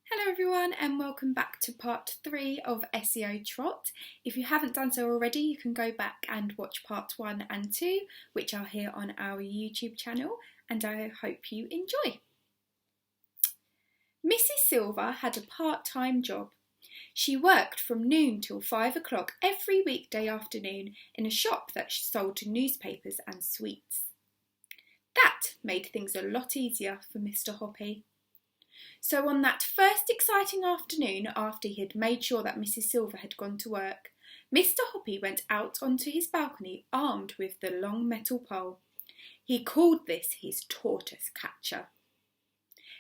Hello everyone and welcome back to part 3 of Esio Trot. If you haven't done so already, you can go back and watch part 1 and 2, which are here on our YouTube channel, and I hope you enjoy. Mrs. Silver had a part-time job. She worked from noon till 5 o'clock every weekday afternoon in a shop that sold newspapers and sweets. That made things a lot easier for Mr. Hoppy. So on that first exciting afternoon, after he had made sure that Mrs. Silver had gone to work, Mr. Hoppy went out onto his balcony armed with the long metal pole. He called this his tortoise catcher.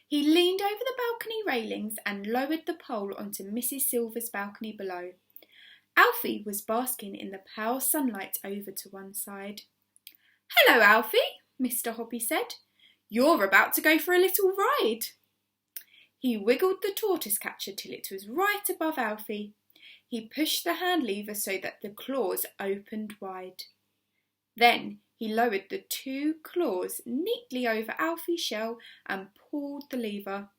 He leaned over the balcony railings and lowered the pole onto Mrs. Silver's balcony below. Alfie was basking in the pale sunlight over to one side. "Hello, Alfie," Mr. Hoppy said. "You're about to go for a little ride." He wiggled the tortoise catcher till it was right above Alfie. He pushed the hand lever so that the claws opened wide. Then he lowered the 2 claws neatly over Alfie's shell and pulled the lever.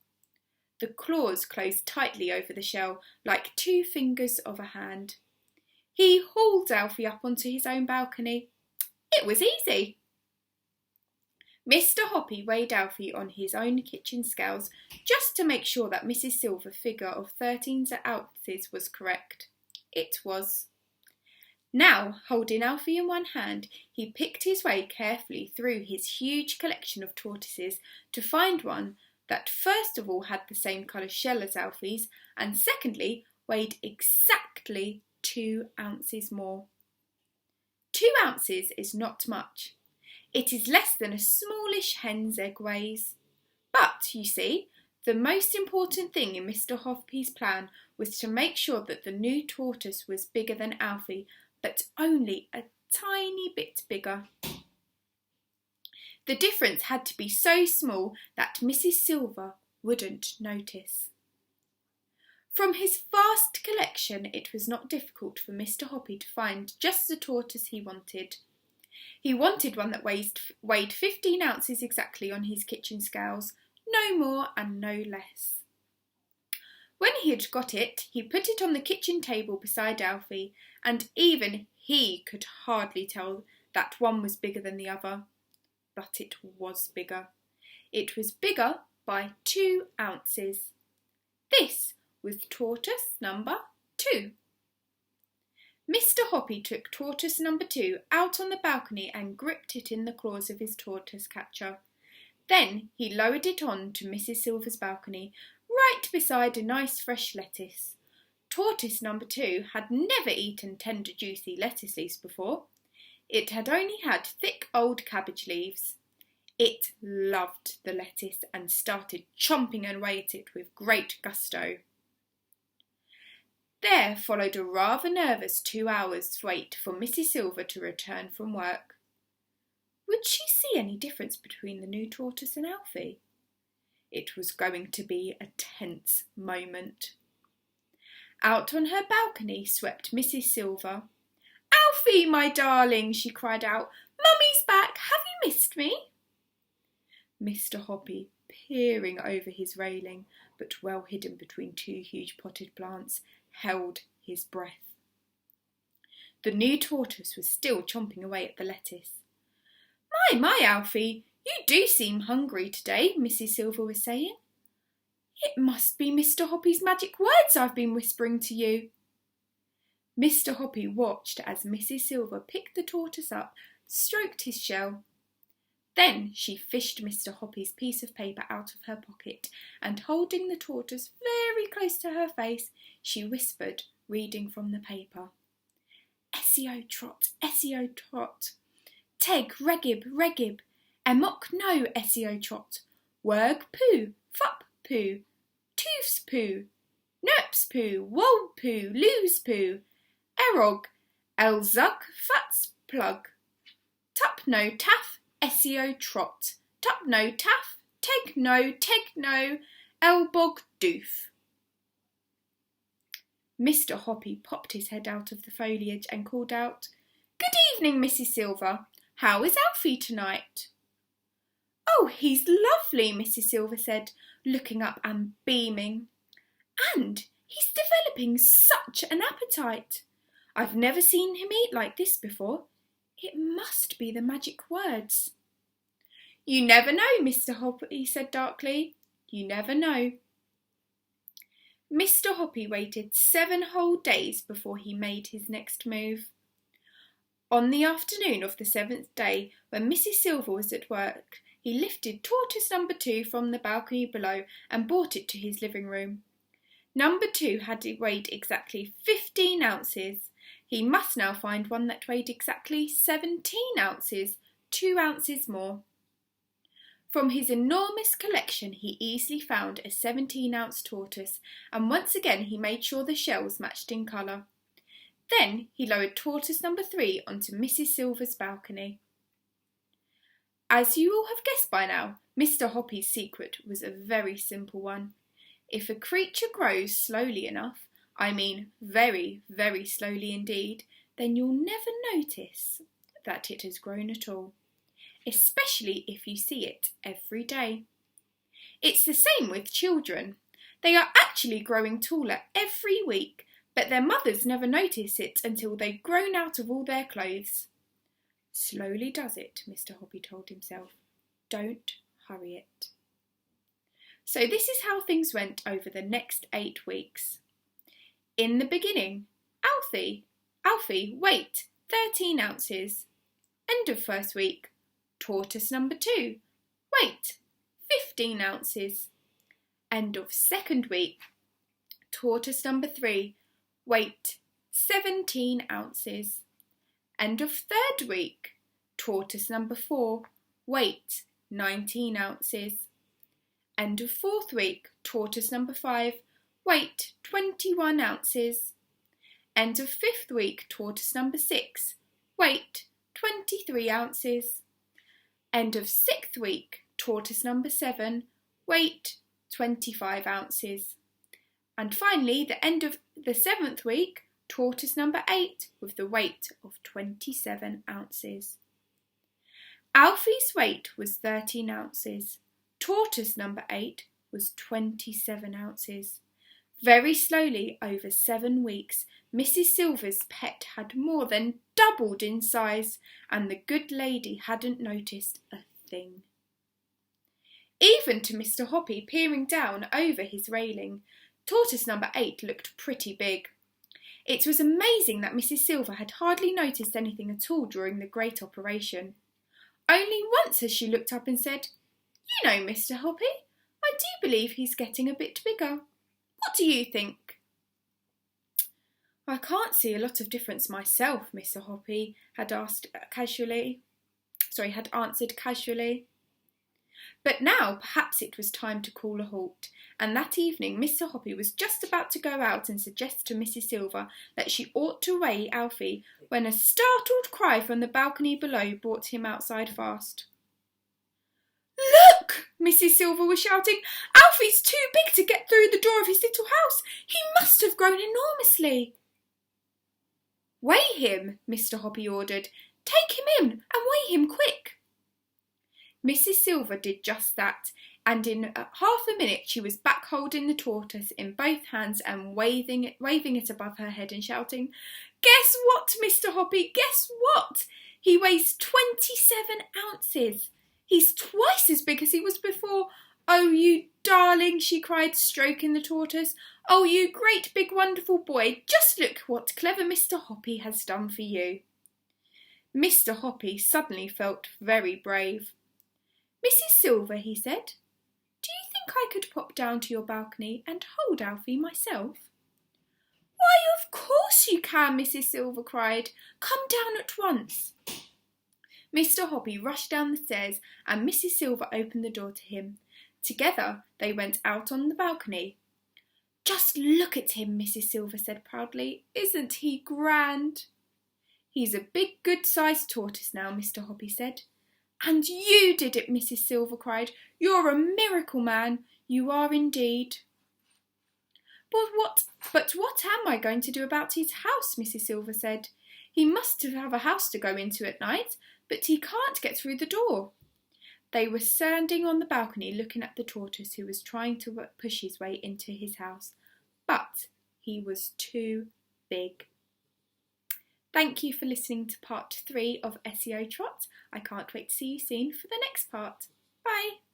The claws closed tightly over the shell like 2 fingers of a hand. He hauled Alfie up onto his own balcony. It was easy. Mr. Hoppy weighed Alfie on his own kitchen scales just to make sure that Mrs. Silver's figure of 13 ounces was correct. It was. Now, holding Alfie in one hand, he picked his way carefully through his huge collection of tortoises to find one that first of all had the same colour shell as Alfie's and secondly weighed exactly 2 ounces more. 2 ounces is not much. It is less than a smallish hen's egg weighs. But, you see, the most important thing in Mr. Hoppy's plan was to make sure that the new tortoise was bigger than Alfie, but only a tiny bit bigger. The difference had to be so small that Mrs. Silver wouldn't notice. From his vast collection, it was not difficult for Mr. Hoppy to find just the tortoise he wanted. He wanted one that weighed 15 ounces exactly on his kitchen scales, no more and no less. When he had got it, he put it on the kitchen table beside Alfie, and even he could hardly tell that one was bigger than the other. But it was bigger. It was bigger by 2 ounces. This was tortoise number 2. Mr. Hoppy took tortoise number 2 out on the balcony and gripped it in the claws of his tortoise catcher. Then he lowered it on to Mrs. Silver's balcony, right beside a nice fresh lettuce. Tortoise number 2 had never eaten tender juicy lettuce leaves before. It had only had thick old cabbage leaves. It loved the lettuce and started chomping away at it with great gusto. There followed a rather nervous 2 hours' wait for Mrs. Silver to return from work. Would she see any difference between the new tortoise and Alfie? It was going to be a tense moment. Out on her balcony swept Mrs. Silver. "Alfie, my darling," she cried out, "Mummy's back. Have you missed me?" Mr. Hoppy, peering over his railing, but well hidden between 2 huge potted plants, held his breath. The new tortoise was still chomping away at the lettuce. My, Alfie, you do seem hungry today," Mrs. Silver was saying. "It must be Mr. Hoppy's magic words I've been whispering to you." Mr. Hoppy watched as Mrs. Silver picked the tortoise up, stroked his shell. Then she fished Mr. Hoppy's piece of paper out of her pocket and, holding the tortoise very close to her face, she whispered, reading from the paper. "Esio Trot, Esio Trot. Teg, regib, regib. Emok no, Esio Trot. Werg poo, fup poo. Toofs poo. Nerps poo, wold poo, loos poo. Erog, elzug, fats plug. Tup no taff, Esio Trot. Tup no taff, teg no, elbog doof." Mr. Hoppy popped his head out of the foliage and called out, "Good evening, Mrs. Silver. How is Alfie tonight?" "Oh, he's lovely," Mrs. Silver said, looking up and beaming. And he's developing such an appetite. I've never seen him eat like this before. It must be the magic words. You never know, Mr. Hoppy said darkly. You never know. Mr. Hoppy waited 7 whole days before he made his next move. On the afternoon of the 7th day, when Mrs. Silver was at work, he lifted tortoise number 2 from the balcony below and brought it to his living room. Number 2 had weighed exactly 15 ounces. He must now find one that weighed exactly 17 ounces, 2 ounces more. From his enormous collection he easily found a 17-ounce tortoise, and once again he made sure the shells matched in colour. Then he lowered tortoise number 3 onto Mrs. Silver's balcony. As you all have guessed by now, Mr. Hoppy's secret was a very simple one. If a creature grows slowly enough, I mean very, very slowly indeed, then you'll never notice that it has grown at all, especially if you see it every day. It's the same with children. They are actually growing taller every week, but their mothers never notice it until they've grown out of all their clothes. Slowly does it, Mr. Hoppy told himself. Don't hurry it. So this is how things went over the next 8 weeks. In the beginning, Alfie, weight, 13 ounces. End of first week, tortoise number 2, weight, 15 ounces. End of second week, tortoise number 3, weight, 17 ounces. End of third week, tortoise number 4, weight, 19 ounces. End of fourth week, tortoise number 5, weight, 21 ounces. End of fifth week, tortoise number 6, weight, 23 ounces. End of sixth week, tortoise number 7, weight, 25 ounces. And finally, the end of the 7th week, tortoise number 8, with the weight of 27 ounces. Alfie's weight was 13 ounces. Tortoise number 8 was 27 ounces. Very slowly, over 7 weeks, Mrs. Silver's pet had more than doubled in size, and the good lady hadn't noticed a thing. Even to Mr. Hoppy, peering down over his railing, tortoise number 8 looked pretty big. It was amazing that Mrs. Silver had hardly noticed anything at all during the great operation. Only once has she looked up and said, "You know, Mr. Hoppy, I do believe he's getting a bit bigger. What do you think?" "I can't see a lot of difference myself," Mr. Hoppy had answered casually. But now perhaps it was time to call a halt, and that evening Mr. Hoppy was just about to go out and suggest to Mrs. Silver that she ought to weigh Alfie when a startled cry from the balcony below brought him outside fast. "Look!" Mrs. Silver was shouting. "Alfie's too big to get through the door of his little house. He must have grown enormously." "Weigh him," Mr. Hoppy ordered. "Take him in and weigh him quick." Mrs. Silver did just that, and in half a minute she was back holding the tortoise in both hands and waving it above her head and shouting, "Guess what, Mr. Hoppy, guess what? He weighs 27 ounces. He's twice as big as he was before. Oh, you darling," she cried, stroking the tortoise. "Oh, you great big wonderful boy, just look what clever Mr. Hoppy has done for you." Mr. Hoppy suddenly felt very brave. "Mrs. Silver," he said, "do you think I could pop down to your balcony and hold Alfie myself?" "Why, of course you can," Mrs. Silver cried. "Come down at once." Mr. Hoppy rushed down the stairs and Mrs. Silver opened the door to him. Together they went out on the balcony. "Just look at him," Mrs. Silver said proudly. "Isn't he grand?" "He's a big, good-sized tortoise now," Mr. Hoppy said. "And you did it," Mrs. Silver cried. "You're a miracle man. You are indeed." But what am I going to do about his house?" Mrs. Silver said. "He must have a house to go into at night, but he can't get through the door." They were standing on the balcony looking at the tortoise who was trying to push his way into his house. but he was too big. Thank you for listening to part 3 of Esio Trot. I can't wait to see you soon for the next part. Bye!